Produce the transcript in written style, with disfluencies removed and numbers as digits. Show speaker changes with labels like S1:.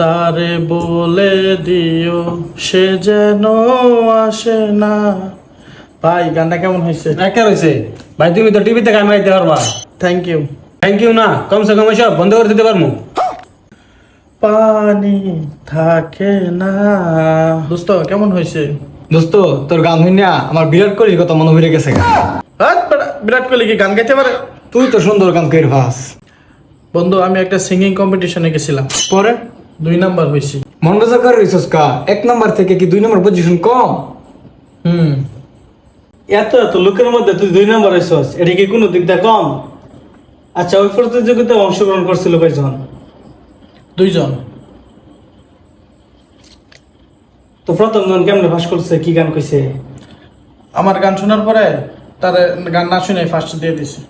S1: তারে বলে দিও সে যেন আসে না। ভাই গানটা কেমন হয়েছে?
S2: একটা রয়েছে ভাই, তুমি তো টিভিতে গান গাইতে পারবা।
S1: Thank you.
S2: থ্যাংক ইউ না, কমসে কম এসব বন্ধ করে দিতে পারবো।
S1: পানি থাকে না। দোস্ত কেমন হয়েছে?
S3: দোস্ত, তোর গান হই না আমার বিরাট কোহলির কথা মনে হয়ে গেছে।
S1: বিরাট কোহলি কি গান গাইতে পারে?
S3: তুই তো সুন্দর গান কইর ভাস।
S1: বন্ধু আমি একটা সিঙ্গিং কম্পিটিশনে গেছিলাম,
S3: পরে
S1: 2 নাম্বার হয়েছি।
S3: মন রাজা করে রইছস কা? 1 নাম্বার থেকে কি 2 নাম্বার পজিশন কম?
S1: হুম।
S4: এত এত লোকের মধ্যে তুই 2 নম্বর হইছস, এটা কি কোনো দিক দিয়ে কম? আচ্ছা, ওই প্রতিযোগিতায় অংশগ্রহণ করছিল কয়জন?
S1: 2 জন।
S4: তো প্রথম জন কেমনে পাস করছে, কি গান কইছে?
S1: আমার গান শোনার পরে তার গান না শুনে ফার্স্ট দিয়ে দিছে।